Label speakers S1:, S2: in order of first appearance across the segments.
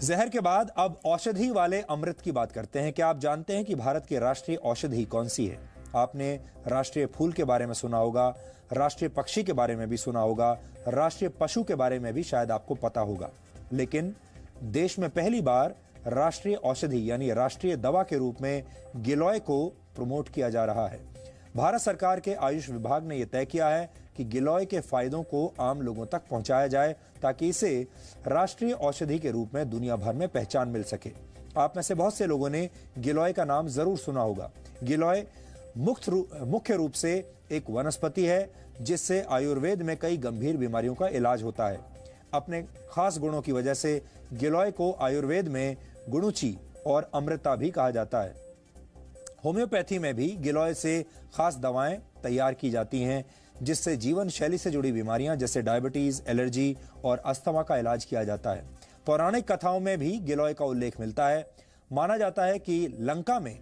S1: जहर के बाद अब औषधि वाले अमृत की बात करते हैं। क्या आप जानते हैं कि भारत की राष्ट्रीय औषधि कौन सी है? आपने राष्ट्रीय फूल के बारे में सुना होगा, राष्ट्रीय पक्षी के बारे में भी सुना होगा, राष्ट्रीय पशु के बारे में भी शायद आपको पता होगा, लेकिन देश में पहली बार राष्ट्रीय औषधि यानी राष्ट्रीय दवा के रूप में गिलोय को प्रमोट किया जा रहा है। भारत सरकार के आयुष विभाग ने यह तय किया है कि गिलोय के फायदों को आम लोगों तक पहुंचाया जाए ताकि इसे राष्ट्रीय औषधि के रूप में दुनिया भर में पहचान मिल सके। आप में से बहुत से लोगों ने गिलोय का नाम जरूर सुना होगा। गिलोय मुख्य रूप से एक वनस्पति है जिससे आयुर्वेद में कई गंभीर बीमारियों का इलाज होता है। अपने खास गुणों की वजह से गिलोय को आयुर्वेद में गुणुची और अमृता भी कहा जाता है। होम्योपैथी में भी गिलोय से खास दवाएं तैयार की जाती हैं जिससे जीवन शैली से जुड़ी बीमारियां जैसे डायबिटीज, एलर्जी और अस्थमा का इलाज किया जाता है। पौराणिक कथाओं में भी गिलोय का उल्लेख मिलता है। माना जाता है कि लंका में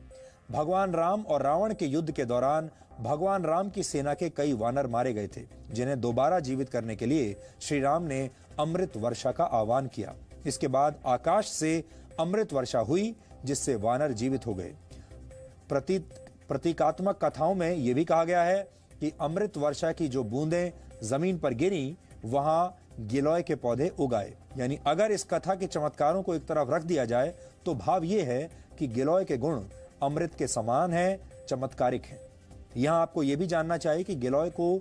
S1: भगवान राम और रावण के युद्ध के दौरान भगवान राम की सेना के कई वानर मारे गए थे, जिन्हें दोबारा जीवित करने के लिए श्री राम ने अमृत वर्षा का आह्वान किया। इसके बाद आकाश से अमृत वर्षा हुई जिससे वानर जीवित हो गए। प्रतीकात्मक कथाओं में यह भी कहा गया है कि अमृत वर्षा की जो बूंदें जमीन पर गिरी वहां गिलोय के पौधे उगाए। यानी अगर इस कथा के चमत्कारों को एक तरफ रख दिया जाए तो भाव यह है कि गिलोय के गुण अमृत के समान हैं, चमत्कारिक हैं। यहां आपको यह भी जानना चाहिए कि गिलोय को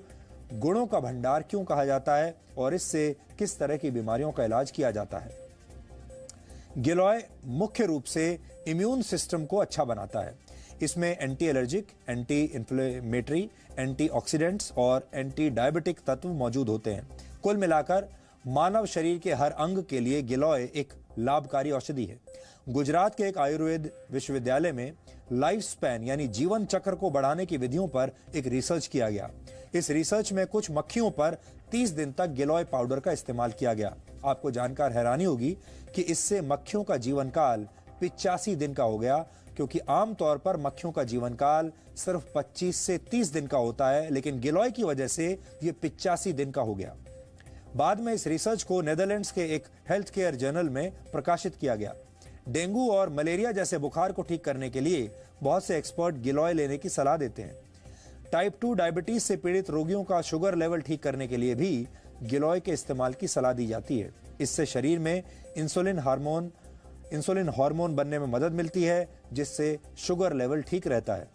S1: गुणों का भंडार क्यों कहा जाता है और इससे किस तरह की बीमारियों का इलाज किया जाता है। गिलोय मुख्य रूप से इम्यून सिस्टम को अच्छा बनाता है। इसमें anti allergic, anti inflammatory, antioxidants और एंटी डायबिटिक तत्व मौजूद होते हैं। कुल मिलाकर मानव शरीर के हर अंग के लिए गिलोय एक लाभकारी औषधि है। गुजरात के एक आयुर्वेद विश्वविद्यालय में लाइफ स्पैन यानी जीवन चक्र को बढ़ाने की विधियों पर एक रिसर्च किया गया। इस रिसर्च में कुछ मक्खियों पर 30 दिन तक गिलोय पाउडर का इस्तेमाल किया गया। आपको जानकर हैरानी होगी कि इससे मक्खियों का जीवन काल 85 दिन का हो गया, क्योंकि आमतौर पर मक्खियों का जीवन काल सिर्फ 25 से 30 दिन का होता है, लेकिन गिलोय की वजह से यह 85 दिन का हो गया। बाद में इस रिसर्च को नेदरलैंड्स के एक हेल्थ केयर जर्नल में प्रकाशित किया गया। डेंगू और मलेरिया जैसे बुखार को ठीक करने के लिए बहुत से एक्सपर्ट गिलोय लेने की सलाह देते हैं। टाइप 2 डायबिटीज से पीड़ित रोगियों का शुगर लेवल ठीक करने के लिए भी गिलोय के इस्तेमाल की सलाह दी जाती है। इससे शरीर में इंसुलिन हार्मोन बनने में मदद मिलती है, जिससे शुगर लेवल ठीक रहता है।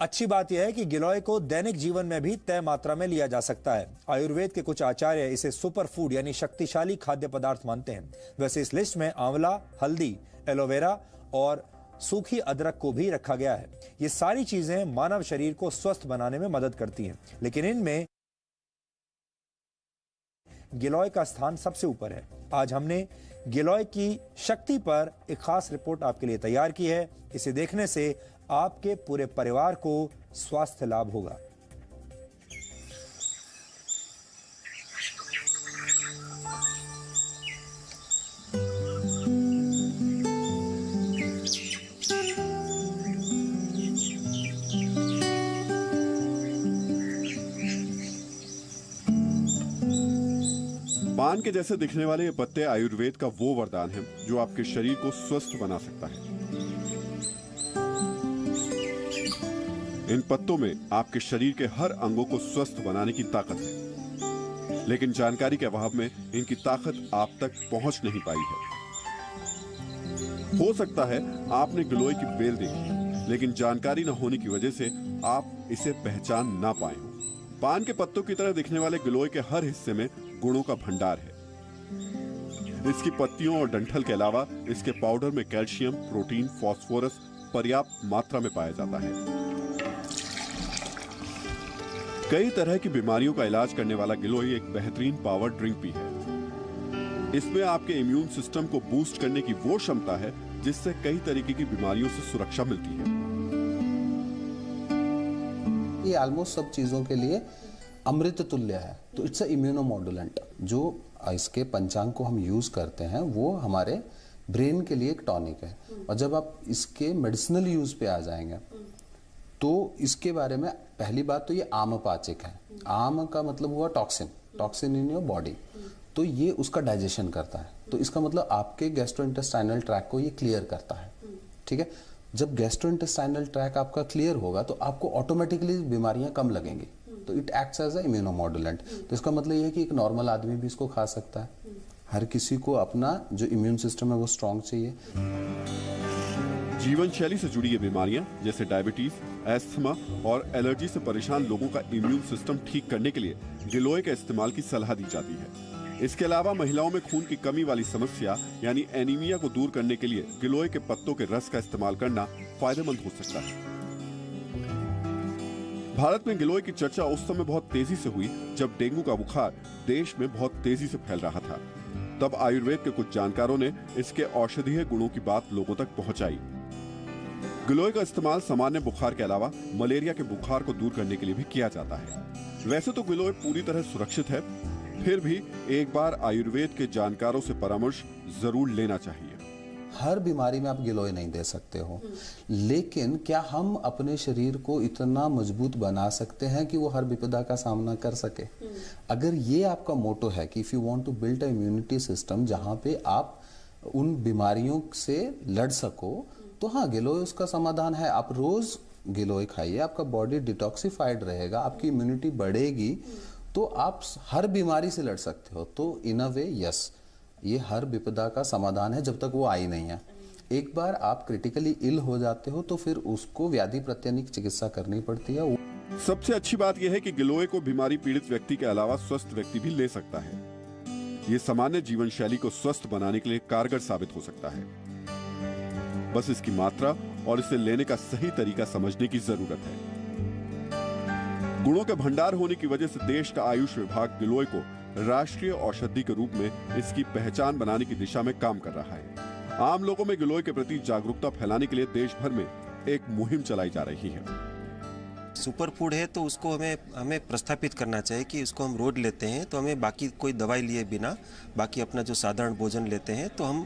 S1: अच्छी बात यह है कि गिलोय को दैनिक जीवन में भी तय मात्रा में लिया जा सकता है। आयुर्वेद के कुछ आचार्य इसे सुपर फूड यानी शक्तिशाली खाद्य पदार्थ मानते हैं। वैसे इस लिस्ट में आंवला, हल्दी, एलोवेरा और सूखी अदरक को भी रखा गया है। ये सारी चीजें मानव शरीर को स्वस्थ बनाने में मदद करती हैं, लेकिन इनमें गिलोय का स्थान सबसे ऊपर है। आज हमने गिलोय की शक्ति पर एक खास रिपोर्ट आपके लिए तैयार की है। इसे देखने से आपके पूरे परिवार को स्वास्थ्य लाभ होगा।
S2: पान के जैसे दिखने वाले ये पत्ते आयुर्वेद का वो वरदान है जो आपके शरीर को स्वस्थ बना सकता है। इन पत्तों में आपके शरीर के हर अंगों को स्वस्थ बनाने की ताकत है, लेकिन जानकारी के अभाव में इनकी ताकत आप तक पहुंच नहीं पाई है। हो सकता है आपने गिलोय की बेल देखी, लेकिन जानकारी न होने की वजह से आप इसे पहचान ना पाए हो। पान के पत्तों की तरह दिखने वाले गिलोय के हर हिस्से में गुणों का भंडार है। इसकी पत्तियों और डंठल के अलावा इसके पाउडर में कैल्शियम, प्रोटीन, फास्फोरस पर्याप्त मात्रा में पाया जाता है। कई तरह की बीमारियों का इलाज करने वाला गिलोय एक बेहतरीन पावर ड्रिंक भी है। इसमें आपके इम्यून सिस्टम को बूस्ट करने की वो क्षमता है जिससे कई तरीके की बीमारियों से सुरक्षा मिलती है।
S3: ये ऑलमोस्ट सब चीजों के लिए अमृत तुल्य है। तो इट्स अ इम्यूनोमॉड्यूलेंट। जो इसके पंचांग को हम यूज करते हैं वो हमारे ब्रेन के लिए एक टॉनिक है। और जब आप इसके मेडिसिनल यूज पे आ जाएंगे तो इसके बारे में पहली बात तो ये आमपाचक है। आम का मतलब हुआ टॉक्सिन इन योर बॉडी। तो ये उसका डाइजेशन करता है। तो इसका मतलब आपके गैस्ट्रोइंटेस्टाइनल ट्रैक को ये क्लियर करता है। ठीक है, जब गैस्ट्रोइंटेस्टाइनल ट्रैक आपका क्लियर होगा तो आपको ऑटोमेटिकली बीमारियां कम लगेंगी। तो इट एक्ट्स एज अ इम्यूनोमॉड्यूलेंट। तो इसका मतलब ये है कि एक नॉर्मल आदमी भी इसको खा सकता है। हर किसी को अपना जो इम्यून सिस्टम है वो स्ट्रांग चाहिए।
S2: जीवन शैली से जुड़ी ये बीमारियां जैसे डायबिटीज, एस्थमा और एलर्जी से परेशान लोगों का इम्यून सिस्टम ठीक करने के लिए गिलोय के इस्तेमाल की सलाह दी जाती है। इसके अलावा महिलाओं में खून की कमी वाली समस्या यानी एनीमिया को दूर करने के लिए गिलोय के पत्तों के रस का इस्तेमाल करना फायदेमंद हो सकता है। भारत में गिलोय की चर्चा उस समय बहुत तेजी से हुई जब डेंगू का बुखार देश में बहुत तेजी से फैल रहा था। तब आयुर्वेद के कुछ जानकारों ने इसके औषधीय गुणों की बात लोगों तक पहुंचाई। गिलोय का इस्तेमाल सामान्य बुखार के अलावा मलेरिया के बुखार को दूर करने के लिए भी किया जाता है। वैसे तो गिलोय पूरी तरह सुरक्षित है, फिर भी एक बार आयुर्वेद के जानकारों से परामर्श जरूर लेना चाहिए।
S3: हर बीमारी में आप गिलोय नहीं दे सकते हो, लेकिन क्या हम अपने शरीर को इतना मजबूत बना सकते हैं कि वो हर विपदा का सामना कर सके? अगर ये आपका मोटो है कि if you want to build a immunity system जहां पे आप उन बीमारियों से लड़ सको, तो हाँ, गिलोय उसका समाधान है। आप रोज गिलोय खाइए, आपका बॉडी डिटॉक्सिफाइड रहेगा, आपकी इम्यूनिटी बढ़ेगी, तो आप हर बीमारी से लड़ सकते हो। तो इन अ वे यस, ये हर विपदा का समाधान है जब तक वो आई नहीं है। एक बार आप क्रिटिकली इल हो जाते हो तो फिर उसको व्याधि प्रत्यानिक चिकित्सा करनी पड़ती है।
S2: सबसे अच्छी बात यह है कि गिलोय को बीमारी पीड़ित व्यक्ति के अलावा स्वस्थ व्यक्ति भी ले सकता है। ये सामान्य जीवन शैली को स्वस्थ बनाने के लिए कारगर साबित हो सकता है। बस इसकी मात्रा और इसे लेने का सही तरीका समझने की जरूरत है। गुणों के भंडार होने की वजह से देश का आयुष विभाग गिलोय को राष्ट्रीय औषधि के रूप में इसकी पहचान बनाने की दिशा में काम कर रहा है। आम लोगों में गिलोय के प्रति जागरूकता फैलाने के लिए देश भर में एक मुहिम चलाई जा रही है।
S4: सुपर फूड है तो उसको हमें प्रस्थापित करना चाहिए कि उसको हम रोज लेते हैं तो हमें बाकी कोई दवाई लिए बिना बाकी अपना जो साधारण भोजन लेते हैं तो हम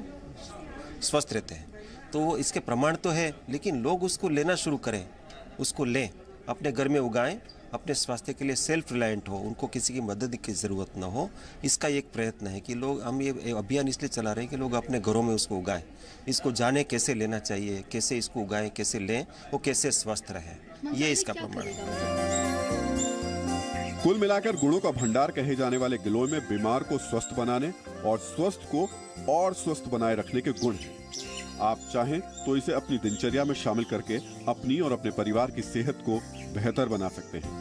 S4: स्वस्थ रहते हैं। तो वो इसके प्रमाण तो है, लेकिन लोग उसको लेना शुरू करें, उसको लें, अपने घर में उगाएं, अपने स्वास्थ्य के लिए सेल्फ रिलायंट हो, उनको किसी की मदद की ज़रूरत ना हो। इसका एक प्रयत्न है कि लोग, हम ये अभियान इसलिए चला रहे हैं कि लोग अपने घरों में उसको उगाएं, इसको जाने कैसे लेना चाहिए, कैसे इसको उगाएं, कैसे लें, वो कैसे स्वस्थ रहे, ये इसका प्रमाण है।
S2: कुल मिलाकर गुणों का भंडार कहे जाने वाले गिलोय में बीमार को स्वस्थ बनाने और स्वस्थ को और स्वस्थ बनाए रखने के गुण हैं। आप चाहें तो इसे अपनी दिनचर्या में शामिल करके अपनी और अपने परिवार की सेहत को बेहतर बना सकते हैं।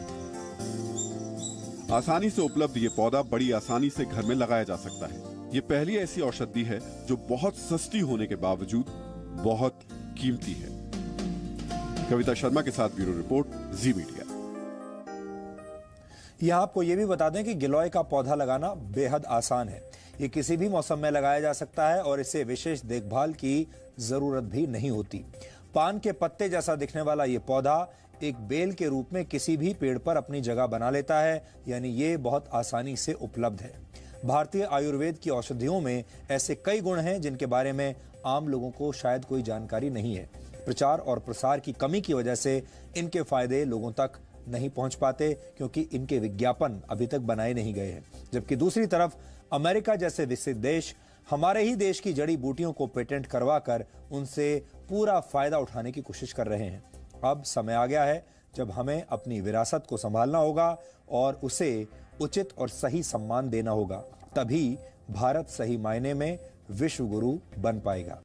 S2: आसानी से उपलब्ध ये पौधा बड़ी आसानी से घर में लगाया जा सकता है। ये पहली ऐसी औषधि है जो बहुत सस्ती होने के बावजूद बहुत कीमती है। कविता शर्मा के साथ ब्यूरो रिपोर्ट, जी मीडिया।
S1: यहां आपको यह भी बता दें कि गिलोय का पौधा लगाना बेहद आसान है। ये किसी भी मौसम में लगाया जा सकता है और इसे विशेष देखभाल की जरूरत भी नहीं होती। पान के पत्ते जैसा दिखने वाला ये पौधा एक बेल के रूप में किसी भी पेड़ पर अपनी जगह बना लेता है, यानी ये बहुत आसानी से उपलब्ध है। भारतीय आयुर्वेद की औषधियों में ऐसे कई गुण हैं जिनके बारे में आम लोगों को शायद कोई जानकारी नहीं है। प्रचार और प्रसार की कमी की वजह से इनके फायदे लोगों तक नहीं पहुंच पाते, क्योंकि इनके विज्ञापन अभी तक बनाए नहीं गए हैं। जबकि दूसरी तरफ अमेरिका जैसे विकसित देश हमारे ही देश की जड़ी बूटियों को पेटेंट करवाकर उनसे पूरा फायदा उठाने की कोशिश कर रहे हैं। अब समय आ गया है जब हमें अपनी विरासत को संभालना होगा और उसे उचित और सही सम्मान देना होगा। तभी भारत सही मायने में विश्व गुरु बन पाएगा।